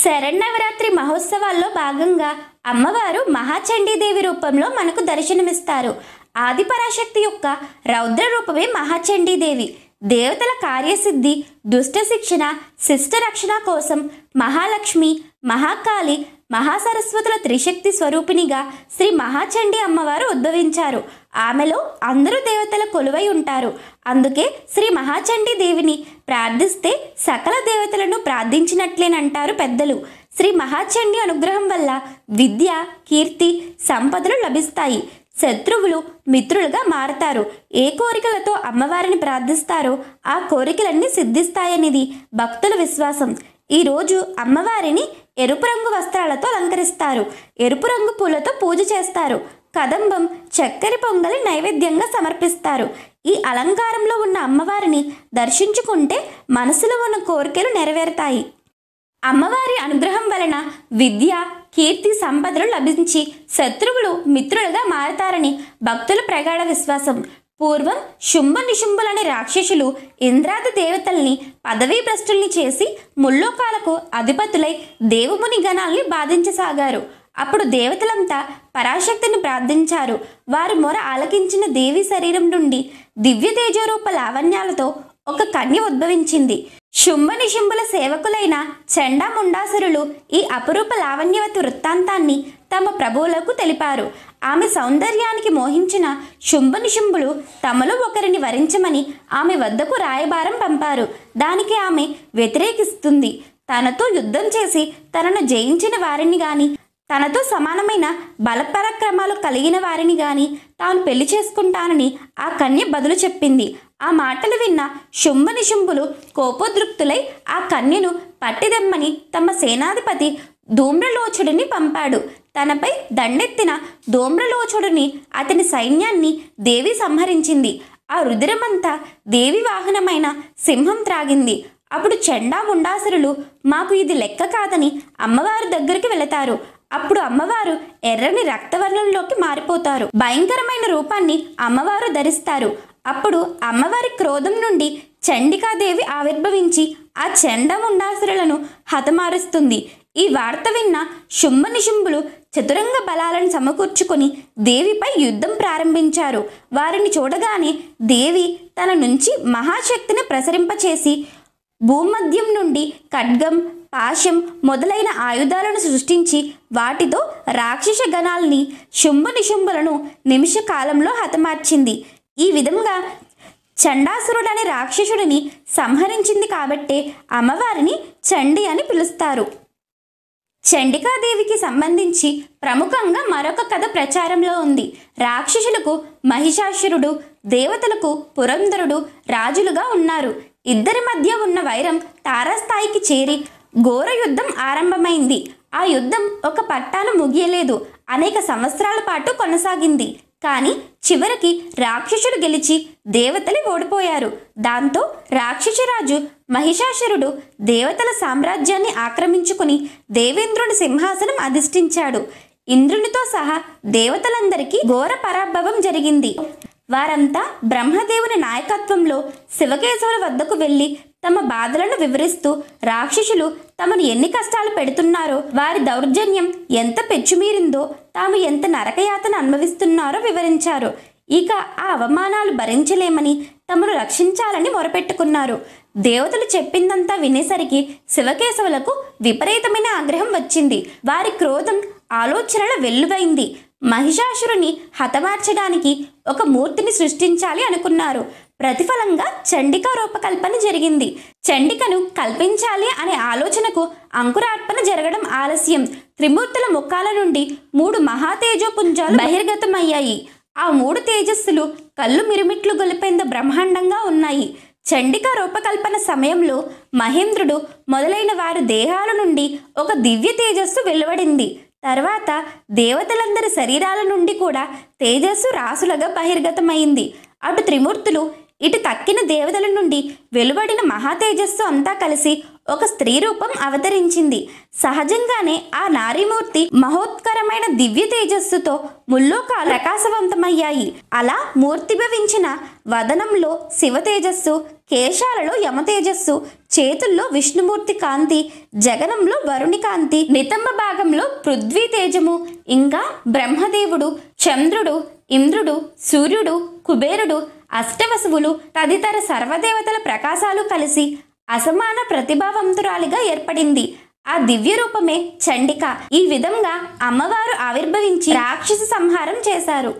శరన్నవరాత్రి మహోత్సవాల్లో భాగంగా అమ్మవారు మహాచండీదేవి రూపంలో మనకు దర్శనమిస్తారు. ఆదిపరాశక్తి యొక్క రౌద్ర రూపమే మహాచండీదేవి. దేవతల కార్యసిద్ధి, దుష్ట శిక్షణ, శిష్ట రక్షణ కోసం మహాలక్ష్మి, మహాకాళి, మహాసరస్వతుల త్రిశక్తి స్వరూపిణిగా శ్రీ మహాచండీ అమ్మవారు ఉద్భవించారు. ఆమెలో అందరూ దేవతల కొలువై ఉంటారు. అందుకే శ్రీ మహాచండీ దేవిని ప్రార్థిస్తే సకల దేవతలను ప్రార్థించినట్లేనంటారు పెద్దలు. శ్రీ మహాచండీ అనుగ్రహం వల్ల విద్య, కీర్తి, సంపదలు లభిస్తాయి. శత్రువులు మిత్రులుగా మారతారు. ఏ కోరికలతో అమ్మవారిని ప్రార్థిస్తారో ఆ కోరికలన్నీ సిద్ధిస్తాయనేది భక్తుల విశ్వాసం. ఈరోజు అమ్మవారిని ఎరుపు రంగు వస్త్రాలతో అలంకరిస్తారు. ఎరుపు రంగు పూలతో పూజ చేస్తారు. కదంబం, చక్కెర పొంగలి నైవేద్యంగా సమర్పిస్తారు. ఈ అలంకారంలో ఉన్న అమ్మవారిని దర్శించుకుంటే మనసులో ఉన్న కోరికలు నెరవేరుతాయి. అమ్మవారి అనుగ్రహం వలన విద్య, కీర్తి, సంపదలు లభించి శత్రువులు మిత్రులుగా మారతారని భక్తుల ప్రగాఢ విశ్వాసం. పూర్వం శుంభ నిశుంభులనే రాక్షసులు ఇంద్రాది దేవతల్ని పదవీ భ్రష్టుల్ని చేసి ముల్లోకాలకు అధిపతులై దేవుముని గణాల్ని బాధించసాగారు. అప్పుడు దేవతలంతా పరాశక్తిని ప్రార్థించారు. వారి మొర ఆలకించిన దేవి శరీరం నుండి దివ్య తేజరూప లావణ్యాలతో ఒక కన్య ఉద్భవించింది. శుంభ నిశుంభుల సేవకులైన చండాముండాసురులు ఈ అపురూప లావణ్యవతి వృత్తాంతాన్ని తమ ప్రభువులకు తెలిపారు. ఆమె సౌందర్యానికి మోహించిన శుంభ నిశుంభులు తమలో ఒకరిని వరించమని ఆమె వద్దకు రాయబారం పంపారు. దానికి ఆమె వ్యతిరేకిస్తుంది. తనతో యుద్ధం చేసి తనను జయించిన వారిని గాని, తనతో సమానమైన బలపరాక్రమాలు కలిగిన వారిని గాని తాను పెళ్లి చేసుకుంటానని ఆ కన్య బదులు చెప్పింది. ఆ మాటలు విన్న శుంభ నిశుంభులు కోపోద్రుక్తులై ఆ కన్యను పట్టిదెమ్మని తమ సేనాధిపతి ధూమ్రలోచుడిని పంపాడు. తనపై దండెత్తిన ధూమ్రలోచుడిని, అతని సైన్యాన్ని దేవి సంహరించింది. ఆ రుధిరమంతా దేవి వాహనమైన సింహం త్రాగింది. అప్పుడు చండాముండాసురులు మాకు ఇది లెక్క కాదని అమ్మవారి దగ్గరికి వెళతారు. అప్పుడు అమ్మవారు ఎర్రని రక్తవర్ణంలోకి మారిపోతారు. భయంకరమైన రూపాన్ని అమ్మవారు ధరిస్తారు. అప్పుడు అమ్మవారి క్రోధం నుండి చండికాదేవి ఆవిర్భవించి ఆ చండముండాసురులను హతమారుస్తుంది. ఈ వార్త విన్న శుంభ నిశుంభులు చతురంగ బలాలను సమకూర్చుకొని దేవిపై యుద్ధం ప్రారంభించారు. వారిని చూడగానే దేవి తన నుంచి మహాశక్తిని ప్రసరింపచేసి భూమధ్యం నుండి ఖడ్గం, పాశం మొదలైన ఆయుధాలను సృష్టించి వాటితో రాక్షస గణాల్ని, శుంభ నిశుంభులను నిమిష కాలంలో హతమార్చింది. ఈ విధంగా చండాసురుడనే రాక్షసుడిని సంహరించింది కాబట్టే అమ్మవారిని చండి అని పిలుస్తారు. చండికాదేవికి సంబంధించి ప్రముఖంగా మరొక కథ ప్రచారంలో ఉంది. రాక్షసులకు మహిషాసురుడు, దేవతలకు పురంధరుడు రాజులుగా ఉన్నారు. ఇద్దరి మధ్య ఉన్న వైరం తారాస్థాయికి చేరి ఘోర యుద్ధం ఆరంభమైంది. ఆ యుద్ధం ఒక పట్టాన ముగియలేదు. అనేక సంవత్సరాల పాటు కొనసాగింది. కానీ చివరికి రాక్షసుడు గెలిచి దేవతలు ఓడిపోయారు. దాంతో రాక్షసరాజు మహిషాసురుడు దేవతల సామ్రాజ్యాన్ని ఆక్రమించుకుని దేవేంద్రుని సింహాసనం అధిష్ఠించాడు. ఇంద్రునితో సహా దేవతలందరికీ ఘోర పరాభవం జరిగింది. వారంతా బ్రహ్మదేవుని నాయకత్వంలో శివకేశవుల వద్దకు వెళ్ళి తమ బాధలను వివరిస్తూ రాక్షసులు తమను ఎన్ని కష్టాలు పెడుతున్నారో, వారి దౌర్జన్యం ఎంత పెచ్చుమీరిందో, తాము ఎంత నరకయాతన అనుభవిస్తున్నారో వివరించారు. ఇక ఆ అవమానాలు భరించలేమని తమను రక్షించాలని మొరపెట్టుకున్నారు. దేవతలు చెప్పిందంతా వినేసరికి శివకేశవులకు విపరీతమైన ఆగ్రహం వచ్చింది. వారి క్రోధం ఆలోచనల వెల్లువైంది. మహిషాసురుని హతమార్చడానికి ఒక మూర్తిని సృష్టించాలి అనుకున్నారు. ప్రతిఫలంగా చండికా రూపకల్పన జరిగింది. చండికను కల్పించాలి అనే ఆలోచనకు అంకురార్పణ జరగడం ఆలస్యం. త్రిమూర్తుల ముఖాల నుండి 3 మహాతేజోపుంజాలు బహిర్గతమయ్యాయి. ఆ 3 తేజస్సులు కళ్ళు మిరుమిట్లు గొలిపేంత బ్రహ్మాండంగా ఉన్నాయి. చండికా రూపకల్పన సమయంలో మహేంద్రుడు మొదలైన వారి దేహాల నుండి ఒక దివ్య తేజస్సు వెలువడింది. తర్వాత దేవతలందరి శరీరాల నుండి కూడా తేజస్సు రాసులుగా బహిర్గతమైంది. అటు త్రిమూర్తులు, ఇటు తక్కిన దేవతల నుండి వెలువడిన మహాతేజస్సు అంతా కలిసి ఒక స్త్రీ రూపం అవతరించింది. సహజంగానే ఆ నారీమూర్తి మహోత్కరమైన దివ్య తేజస్సుతో ముల్లోకాలు ప్రకాశవంతమయ్యాయి. అలా మూర్తిభవించిన వదనంలో శివ తేజస్సు, కేశాలలో యమ తేజస్సు, చేతుల్లో విష్ణుమూర్తి కాంతి, జగనంలో వరుణి కాంతి, నితంబ భాగంలో పృథ్వీ తేజము, ఇంకా బ్రహ్మదేవుడు, చంద్రుడు, ఇంద్రుడు, సూర్యుడు, కుబేరుడు, అష్టవసువులు తదితర సర్వదేవతల ప్రకాశాలు కలిసి అసమాన ప్రతిభావంతురాలిగా ఏర్పడింది. ఆ దివ్య రూపమే చండిక. ఈ విధంగా అమ్మవారు ఆవిర్భవించి రాక్షస సంహారం చేశారు.